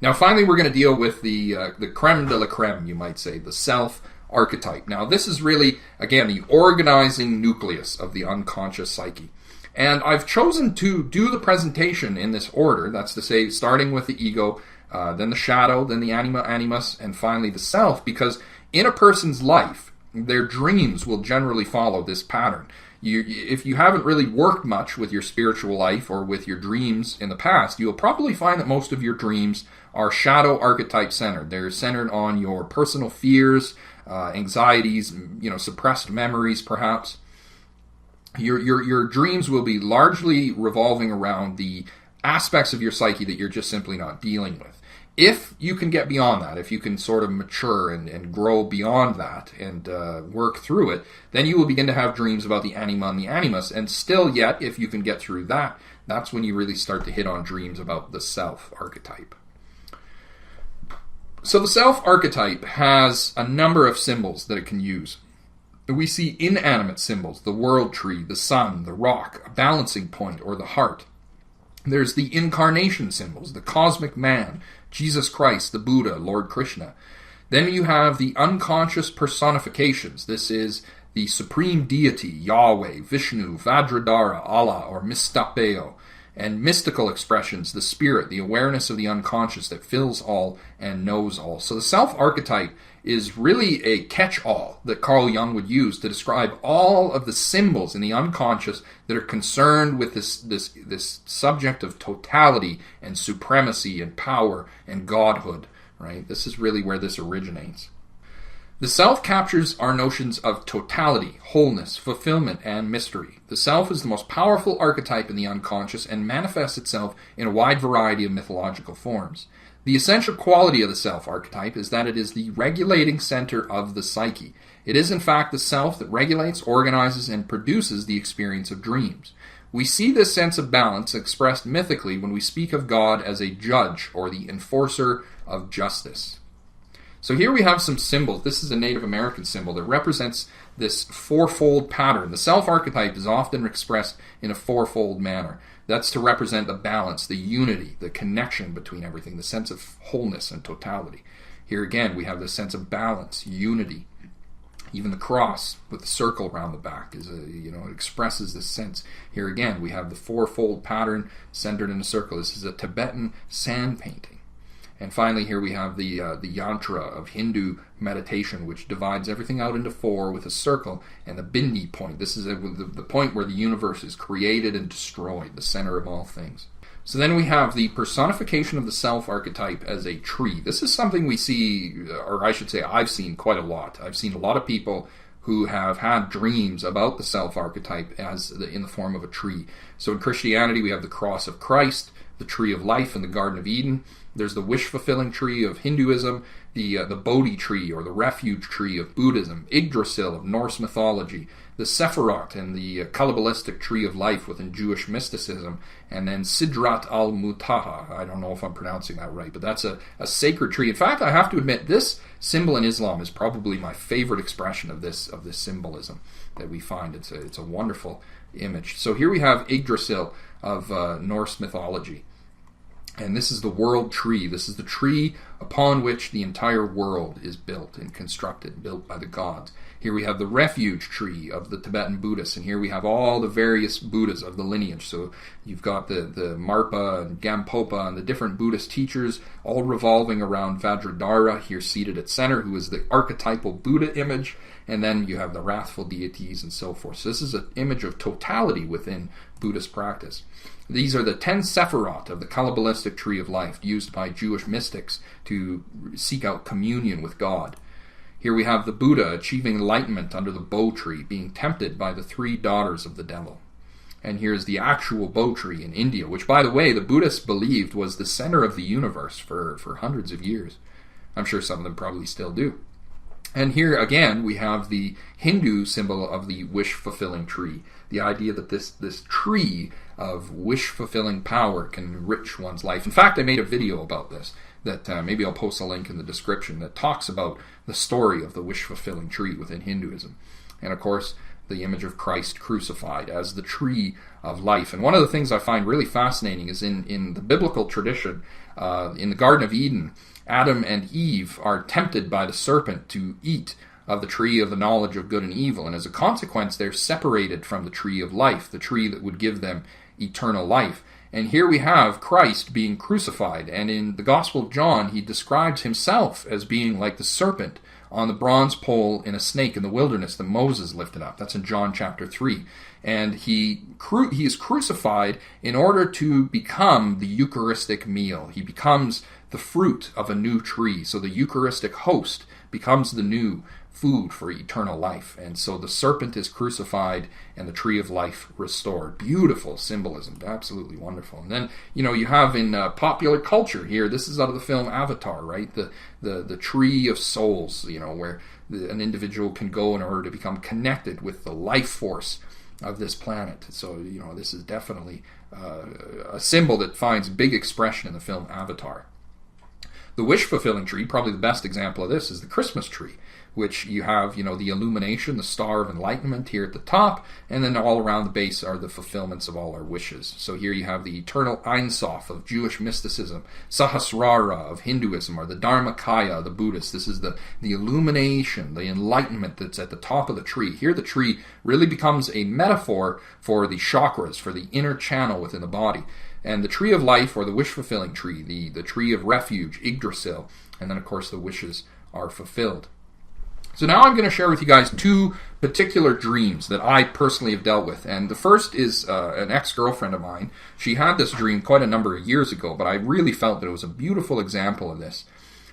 Now, finally, we're going to deal with the creme de la creme, you might say, the self archetype. Now, this is really, again, the organizing nucleus of the unconscious psyche. And I've chosen to do the presentation in this order. That's to say, starting with the ego, then the shadow, then the anima, animus, and finally the self, because in a person's life, their dreams will generally follow this pattern. If you haven't really worked much with your spiritual life or with your dreams in the past, you'll probably find that most of your dreams are shadow archetype centered. They're centered on your personal fears, anxieties, suppressed memories, perhaps. Your dreams will be largely revolving around the aspects of your psyche that you're just simply not dealing with. If you can get beyond that, if you can sort of mature and grow beyond that and work through it, then you will begin to have dreams about the anima and the animus. And still yet, if you can get through that, that's when you really start to hit on dreams about the self archetype. So the self archetype has a number of symbols that it can use. We see inanimate symbols, the world tree, the sun, the rock, a balancing point, or the heart. There's the incarnation symbols, the cosmic man, Jesus Christ, the Buddha, Lord Krishna. Then you have the unconscious personifications. This is the supreme deity, Yahweh, Vishnu, Vajradhara, Allah, or Mistapeo. And mystical expressions, the spirit, the awareness of the unconscious that fills all and knows all. So the self-archetype is really a catch-all that Carl Jung would use to describe all of the symbols in the unconscious that are concerned with this subject of totality and supremacy and power and godhood, right? This is really where this originates. The self captures our notions of totality, wholeness, fulfillment, and mystery. The self is the most powerful archetype in the unconscious and manifests itself in a wide variety of mythological forms. The essential quality of the self archetype is that it is the regulating center of the psyche. It is in fact the self that regulates, organizes, and produces the experience of dreams. We see this sense of balance expressed mythically when we speak of God as a judge or the enforcer of justice. So here we have some symbols. This is a Native American symbol that represents this fourfold pattern. The self-archetype is often expressed in a fourfold manner. That's to represent the balance, the unity, the connection between everything, the sense of wholeness and totality. Here again, we have the sense of balance, unity. Even the cross with the circle around the back it expresses this sense. Here again, we have the fourfold pattern centered in a circle. This is a Tibetan sand painting. And finally, here we have the yantra of Hindu meditation, which divides everything out into four with a circle and the bindi point. This is the point where the universe is created and destroyed, the center of all things. So then we have the personification of the self-archetype as a tree. This is something we see, or I should say I've seen quite a lot. I've seen a lot of people who have had dreams about the self-archetype as in the form of a tree. So in Christianity, we have the cross of Christ, the tree of life in the Garden of Eden. There's the wish-fulfilling tree of Hinduism, the Bodhi tree or the refuge tree of Buddhism, Yggdrasil of Norse mythology, the Sephirot and the Kabbalistic tree of life within Jewish mysticism, and then Sidrat al-Muntaha. I don't know if I'm pronouncing that right, but that's a sacred tree. In fact, I have to admit, this symbol in Islam is probably my favorite expression of this symbolism that we find. It's a wonderful image. So here we have Yggdrasil of Norse mythology. And this is the world tree. This is the tree upon which the entire world is built and constructed, built by the gods. Here we have the refuge tree of the Tibetan Buddhists, and here we have all the various Buddhas of the lineage. So you've got the Marpa and Gampopa and the different Buddhist teachers, all revolving around Vajradhara, here seated at center, who is the archetypal Buddha image. And then you have the wrathful deities and so forth. So this is an image of totality within Buddhist practice. These are the 10 Sephirot of the Kabbalistic tree of life, used by Jewish mystics to seek out communion with God. Here we have the Buddha achieving enlightenment under the bo tree, being tempted by the 3 daughters of the devil. And here's the actual bo tree in India, which, by the way, the Buddhists believed was the center of the universe for hundreds of years. I'm sure some of them probably still do. And here again we have the Hindu symbol of the wish-fulfilling tree. The idea that this tree of wish-fulfilling power can enrich one's life. In fact, I made a video about this that maybe I'll post a link in the description that talks about the story of the wish-fulfilling tree within Hinduism. And of course, the image of Christ crucified as the tree of life. And one of the things I find really fascinating is in the biblical tradition, in the Garden of Eden, Adam and Eve are tempted by the serpent to eat of the tree of the knowledge of good and evil, and as a consequence they're separated from the tree of life, the tree that would give them eternal life. And here we have Christ being crucified, and in the Gospel of John he describes himself as being like the serpent on the bronze pole in a snake in the wilderness that Moses lifted up. That's in John chapter 3. And he is crucified in order to become the Eucharistic meal. He becomes the fruit of a new tree. So the Eucharistic host becomes the new food for eternal life. And so the serpent is crucified and the tree of life restored. Beautiful symbolism. Absolutely wonderful. And then, you have in popular culture here, this is out of the film Avatar, right? The tree of souls, where an individual can go in order to become connected with the life force of this planet. So, this is definitely a symbol that finds big expression in the film Avatar. The wish-fulfilling tree, probably the best example of this, is the Christmas tree, which you have, the illumination, the star of enlightenment here at the top, and then all around the base are the fulfillments of all our wishes. So here you have the eternal Ein Sof of Jewish mysticism, Sahasrara of Hinduism, or the Dharmakaya of the Buddhists. This is the illumination, the enlightenment that's at the top of the tree. Here the tree really becomes a metaphor for the chakras, for the inner channel within the body. And the tree of life, or the wish-fulfilling tree, the tree of refuge, Yggdrasil, and then of course the wishes are fulfilled. So now I'm going to share with you guys two particular dreams that I personally have dealt with. And the first is an ex-girlfriend of mine. She had this dream quite a number of years ago, but I really felt that it was a beautiful example of this.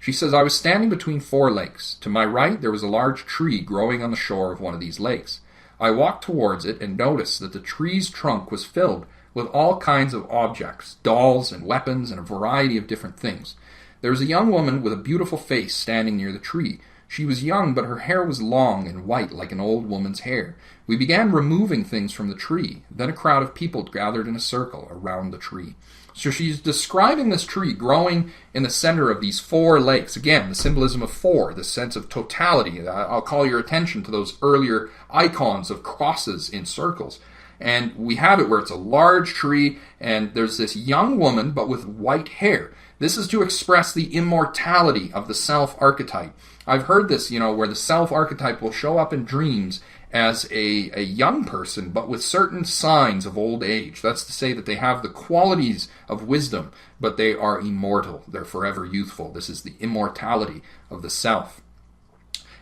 She says, I was standing between 4 lakes. To my right, there was a large tree growing on the shore of one of these lakes. I walked towards it and noticed that the tree's trunk was filled with all kinds of objects, dolls and weapons and a variety of different things. There was a young woman with a beautiful face standing near the tree. She was young, but her hair was long and white like an old woman's hair. We began removing things from the tree. Then a crowd of people gathered in a circle around the tree. So she's describing this tree growing in the center of these 4 lakes. Again, the symbolism of 4, the sense of totality. I'll call your attention to those earlier icons of crosses in circles. And we have it where it's a large tree, and there's this young woman, but with white hair. This is to express the immortality of the self archetype. I've heard this, where the self archetype will show up in dreams as a young person, but with certain signs of old age. That's to say that they have the qualities of wisdom, but they are immortal. They're forever youthful. This is the immortality of the self.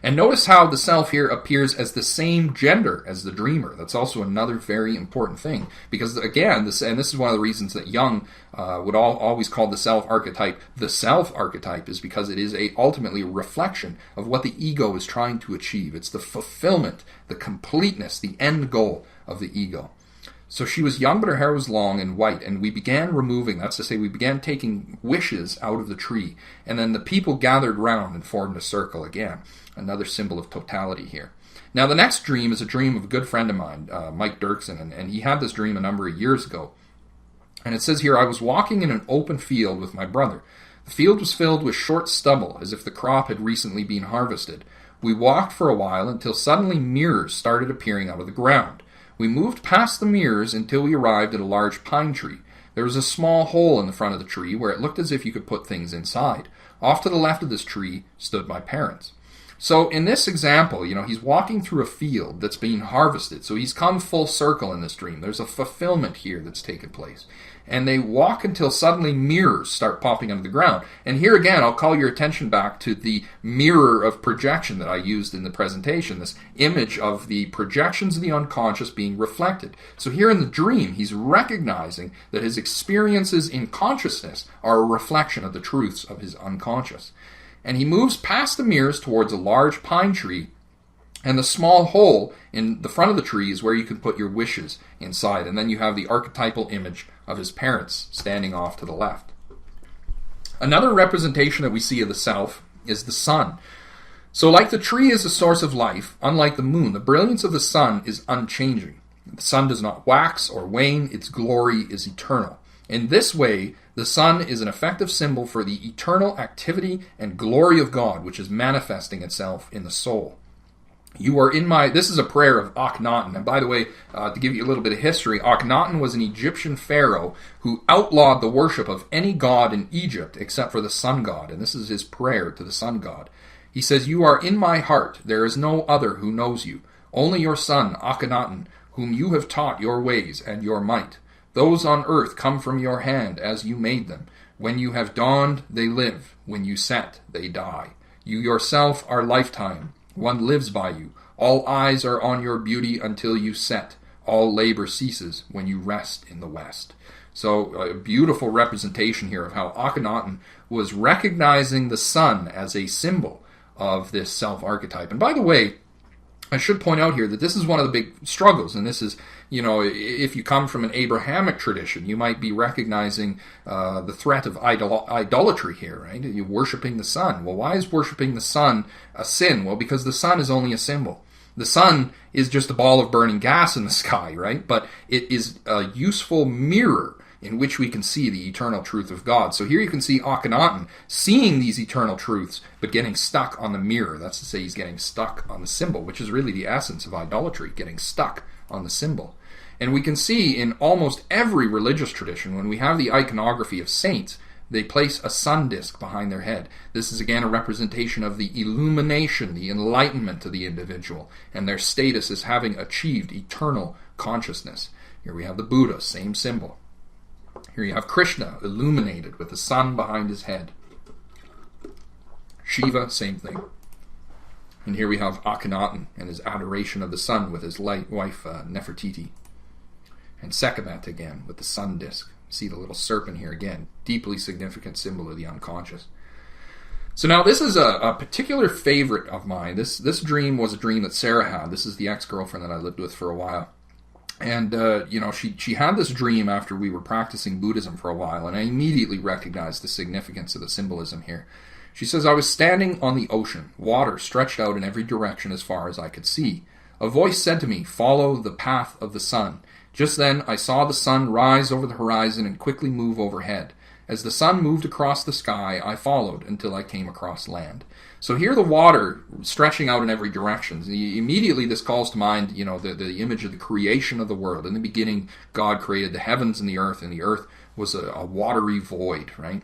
And notice how the self here appears as the same gender as the dreamer. That's also another very important thing. Because again, this is one of the reasons that Jung would always call the self archetype, is because it is ultimately a reflection of what the ego is trying to achieve. It's the fulfillment, the completeness, the end goal of the ego. So she was young, but her hair was long and white, and we began removing, that's to say, we began taking wishes out of the tree, and then the people gathered round and formed a circle again. Another symbol of totality here. Now, the next dream is a dream of a good friend of mine, Mike Dirksen, and he had this dream a number of years ago. And it says here, I was walking in an open field with my brother. The field was filled with short stubble, as if the crop had recently been harvested. We walked for a while until suddenly mirrors started appearing out of the ground. We moved past the mirrors until we arrived at a large pine tree. There was a small hole in the front of the tree where it looked as if you could put things inside. Off to the left of this tree stood my parents. So in this example, he's walking through a field that's being harvested. So he's come full circle in this dream. There's a fulfillment here that's taken place. And they walk until suddenly mirrors start popping out of the ground. And here again, I'll call your attention back to the mirror of projection that I used in the presentation, this image of the projections of the unconscious being reflected. So here in the dream, he's recognizing that his experiences in consciousness are a reflection of the truths of his unconscious. And he moves past the mirrors towards a large pine tree, and the small hole in the front of the tree is where you can put your wishes inside. And then you have the archetypal image of his parents standing off to the left. Another representation that we see of the self is the sun. So like the tree is a source of life, unlike the moon, the brilliance of the sun is unchanging. The sun does not wax or wane, its glory is eternal. In this way, the sun is an effective symbol for the eternal activity and glory of God, which is manifesting itself in the soul. You are in my... This is a prayer of Akhenaten. And by the way, to give you a little bit of history, Akhenaten was an Egyptian pharaoh who outlawed the worship of any god in Egypt except for the sun god. And this is his prayer to the sun god. He says, "You are in my heart. There is no other who knows you. Only your son, Akhenaten, whom you have taught your ways and your might. Those on earth come from your hand as you made them. When you have dawned, they live. When you set, they die. You yourself are lifetime. One lives by you. All eyes are on your beauty until you set. All labor ceases when you rest in the west." So a beautiful representation here of how Akhenaten was recognizing the sun as a symbol of this self-archetype. And by the way, I should point out here that this is one of the big struggles, and this is, if you come from an Abrahamic tradition, you might be recognizing the threat of idolatry here, right? You're worshiping the sun. Well, why is worshiping the sun a sin? Well, because the sun is only a symbol. The sun is just a ball of burning gas in the sky, right? But it is a useful mirror in which we can see the eternal truth of God. So here you can see Akhenaten seeing these eternal truths, but getting stuck on the mirror. That's to say, he's getting stuck on the symbol, which is really the essence of idolatry, getting stuck on the symbol. And we can see in almost every religious tradition, when we have the iconography of saints, they place a sun disk behind their head. This is again a representation of the illumination, the enlightenment of the individual, and their status as having achieved eternal consciousness. Here we have the Buddha, same symbol. Here you have Krishna, illuminated with the sun behind his head. Shiva, same thing. And here we have Akhenaten and his adoration of the sun with his wife Nefertiti. And Sekhmet again with the sun disk. See the little serpent here again. Deeply significant symbol of the unconscious. So now this is a particular favorite of mine. This dream was a dream that Sarah had. This is the ex-girlfriend that I lived with for a while. And, she had this dream after we were practicing Buddhism for a while, and I immediately recognized the significance of the symbolism here. She says, "I was standing on the ocean, water stretched out in every direction as far as I could see. A voice said to me, 'Follow the path of the sun.' Just then, I saw the sun rise over the horizon and quickly move overhead. As the sun moved across the sky, I followed until I came across land." So here the water stretching out in every direction. Immediately this calls to mind, the image of the creation of the world. In the beginning, God created the heavens and the earth was a watery void, right?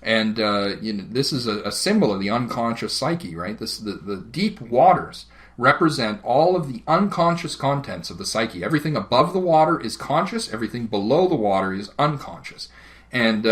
And this is a symbol of the unconscious psyche, right? The deep waters represent all of the unconscious contents of the psyche. Everything above the water is conscious, everything below the water is unconscious. And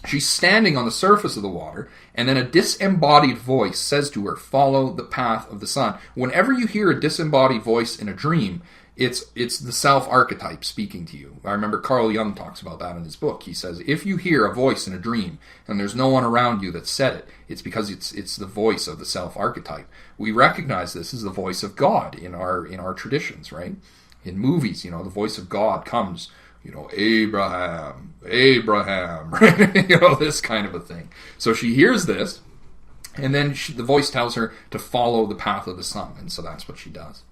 she's standing on the surface of the water, and then a disembodied voice says to her, "Follow the path of the sun." Whenever you hear a disembodied voice in a dream, it's the self archetype speaking to you. I remember Carl Jung talks about that in his book. He says, if you hear a voice in a dream and there's no one around you that said it, it's because it's the voice of the self archetype. We recognize this as the voice of God in our traditions, right? In movies, the voice of God comes, Abraham, right? This kind of a thing. So she hears this, and then the voice tells her to follow the path of the sun, and so that's what she does.